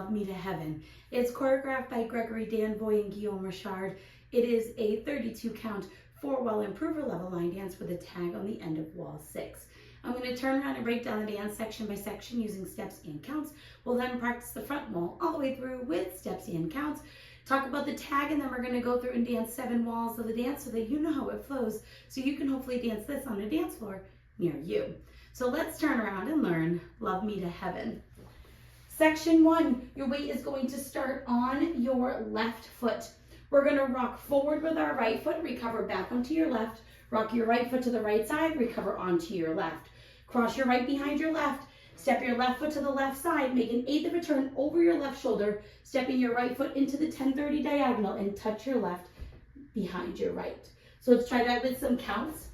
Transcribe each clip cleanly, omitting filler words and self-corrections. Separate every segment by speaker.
Speaker 1: Love Me to Heaven. It's choreographed by Gregory Danvoie and Guillaume Richard. It is a 32 count 4-wall improver level line dance with a tag on the end of wall 6. I'm going to turn around and break down the dance section by section using steps and counts. We'll then practice the front wall all the way through with steps and counts. Talk about the tag, and then we're going to go through and dance 7 walls of the dance so that you know how it flows, so you can hopefully dance this on a dance floor near you. So let's turn around and learn Love Me to Heaven. Section 1, your weight is going to start on your left foot. We're going to rock forward with our right foot, recover back onto your left, rock your right foot to the right side, recover onto your left. Cross your right behind your left, step your left foot to the left side, make an 1/8 of a turn over your left shoulder, stepping your right foot into the 10-30 diagonal and touch your left behind your right. So let's try that with some counts.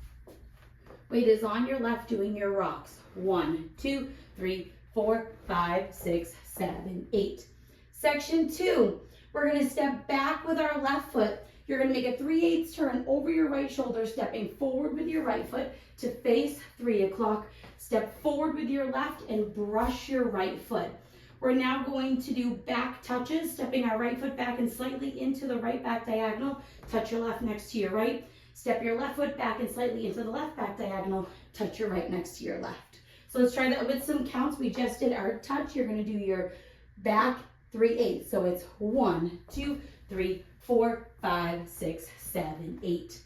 Speaker 1: Weight is on your left doing your rocks. 1, 2, 3, 4, 5, 6, 7, 8. Section 2, we're going to step back with our left foot. You're going to make a 3/8 turn over your right shoulder, stepping forward with your right foot to face 3 o'clock. Step forward with your left and brush your right foot. We're now going to do back touches, stepping our right foot back and slightly into the right back diagonal. Touch your left next to your right. Step your left foot back and slightly into the left back diagonal. Touch your right next to your left. So let's try that with some counts. We just did our touch. You're going to do your back 3/8. So it's 1, 2, 3, 4, 5, 6, 7, 8.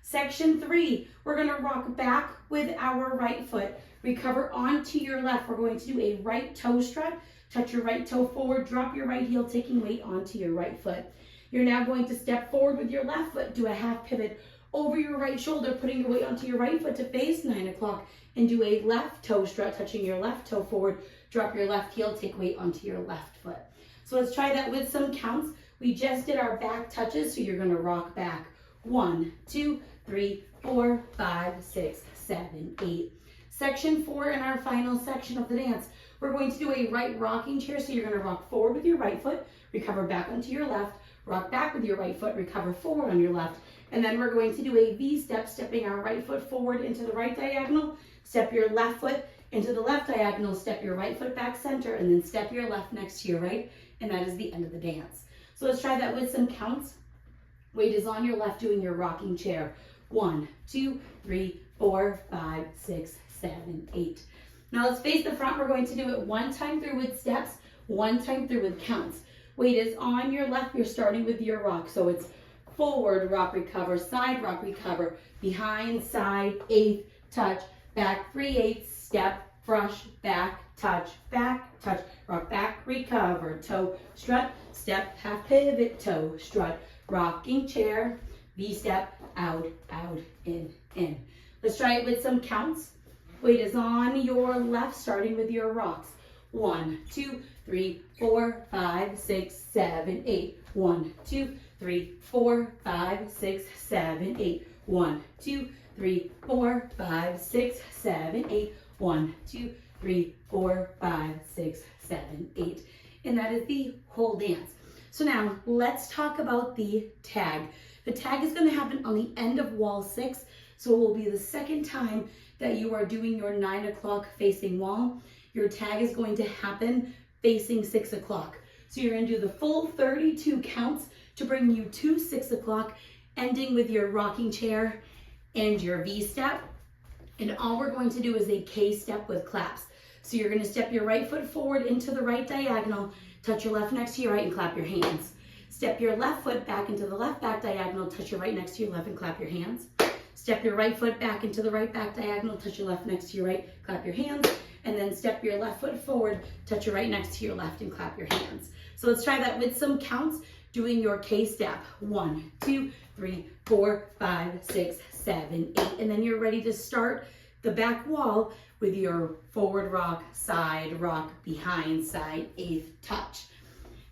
Speaker 1: Section 3, we're going to rock back with our right foot. Recover onto your left. We're going to do a right toe strut. Touch your right toe forward, drop your right heel, taking weight onto your right foot. You're now going to step forward with your left foot, do a half pivot over your right shoulder, putting your weight onto your right foot to face 9 o'clock, and do a left toe strut, touching your left toe forward, drop your left heel, take weight onto your left foot. So let's try that with some counts. We just did our back touches, so you're going to rock back. 1, 2, 3, 4, 5, 6, 7, 8. Section 4 in our final section of the dance. We're going to do a right rocking chair, so you're going to rock forward with your right foot, recover back onto your left, rock back with your right foot, recover forward on your left, and then we're going to do a V-step, stepping our right foot forward into the right diagonal, step your left foot into the left diagonal, step your right foot back center, and then step your left next to your right, and that is the end of the dance. So let's try that with some counts. Weight is on your left doing your rocking chair. 1, 2, 3, 4, 5, 6, 7, 8. Now let's face the front. We're going to do it 1 time through with steps, 1 time through with counts. Weight is on your left. You're starting with your rock. So it's forward, rock, recover, side, rock, recover, behind, side, 1/8, touch, back, 3/8, step, brush, back, touch, rock back, recover, toe, strut, step, half pivot, toe, strut, rocking chair, V-step, out, out, in. Let's try it with some counts. Weight is on your left, starting with your rocks. 1, 2, 3, 4, 5, 6, 7, 8. 1, 2, 3, 4, 5, 6, 7, 8. 1, 2, 3, 4, 5, 6, 7, 8. 1, 2, 3, 4, 5, 6, 7, 8. And that is the whole dance. So now let's talk about the tag. The tag is going to happen on the end of wall 6. So it will be the second time that you are doing your 9 o'clock facing wall. Your tag is going to happen facing 6 o'clock. So you're going to do the full 32 counts to bring you to 6 o'clock, ending with your rocking chair and your V-step. And all we're going to do is a K-step with claps. So you're going to step your right foot forward into the right diagonal, touch your left next to your right and clap your hands. Step your left foot back into the left back diagonal, touch your right next to your left and clap your hands. Step your right foot back into the right back diagonal, touch your left next to your right, clap your hands, and then step your left foot forward, touch your right next to your left and clap your hands. So let's try that with some counts, doing your K-step. 1, 2, 3, 4, 5, 6, 7, 8, and then you're ready to start the back wall with your forward rock, side rock, behind, side, 1/8, touch.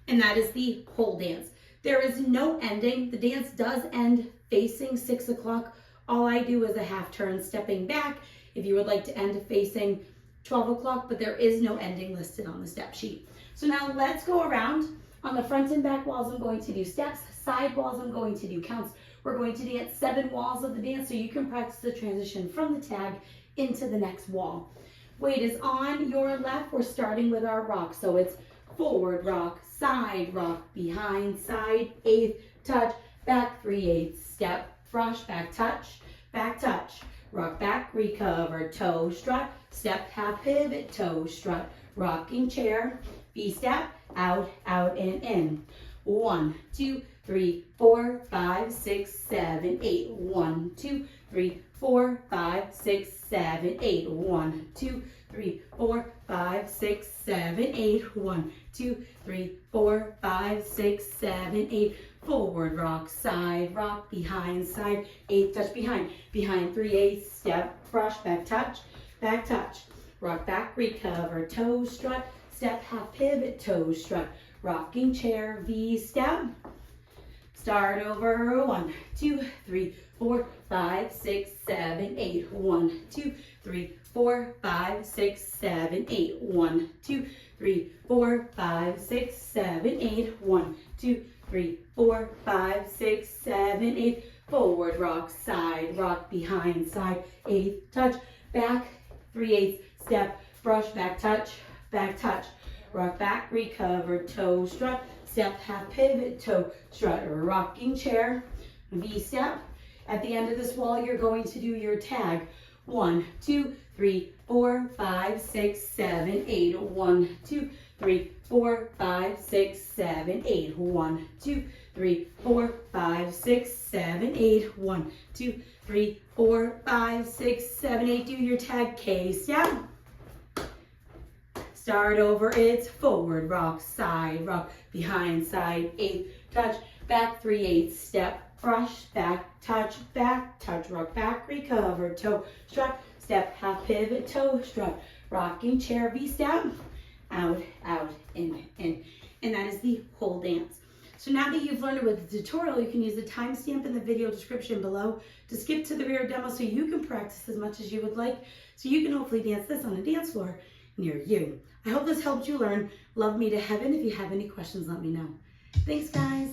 Speaker 1: And that is the whole dance. There is no ending. The dance does end facing 6 o'clock. All I do is a half turn stepping back if you would like to end facing 12 o'clock, but there is no ending listed on the step sheet. So now let's go around. On the front and back walls, I'm going to do steps. Side walls, I'm going to do counts. We're going to dance 7 walls of the dance so you can practice the transition from the tag into the next wall. Weight is on your left. We're starting with our rock. So it's forward rock, side rock, behind side, 8th touch, back 3/8 step, brush, back touch, rock back, recover, toe strut, step, half pivot, toe strut, rocking chair, V-step, out, out, and in. 1, 2, 3, 4, 5, 6, 7, 8. 1, 2, 3, 4, 5, 6, 7, 8. 1, 2, 3, 4, 5, 6, 7, 8. 1, 2, 3, 4, 5, 6, 7, 8. Forward rock, side rock, behind side, 8th touch behind 3/8 step, brush, back touch, rock back, recover, toe strut, step, half pivot, toe strut, rocking chair, V-step, start over, 1, 2, 3, 4, 5, 6, 7, 8, 1, 2, 3, 4, 5, 6, 7, 8, 1, 2, 3, 4, 5, 6, 7, 8, 1, 2, 3, 4, 5, 6, 7, 8, forward rock, side rock, behind side, 8th touch, back 3/8 step, brush, back touch, rock back, recover, toe strut, step, half pivot, toe strut, rocking chair, V-step. At the end of this wall, you're going to do your tag. 1, 2, 3, 4, 5, 6, 7, 8. 1, 2, 3, 4, 5, 6, 7, 8. 1, 2, 3, 4, 5, 6, 7, 8. 1, 2, 3, 4, 5, 6, 7, 8. Do your tag, K-step. Start over, it's forward rock, side rock, behind side, 8th touch, back 3/8 step, brush, back touch, rock back, recover, toe strut, step, half pivot, toe strut, rocking chair, V-step, out, out, in. And that is the whole dance. So now that you've learned it with the tutorial, you can use the timestamp in the video description below to skip to the rear demo so you can practice as much as you would like, so you can hopefully dance this on a dance floor near you. I hope this helped you learn. Love me to heaven. If you have any questions, let me know. Thanks, guys.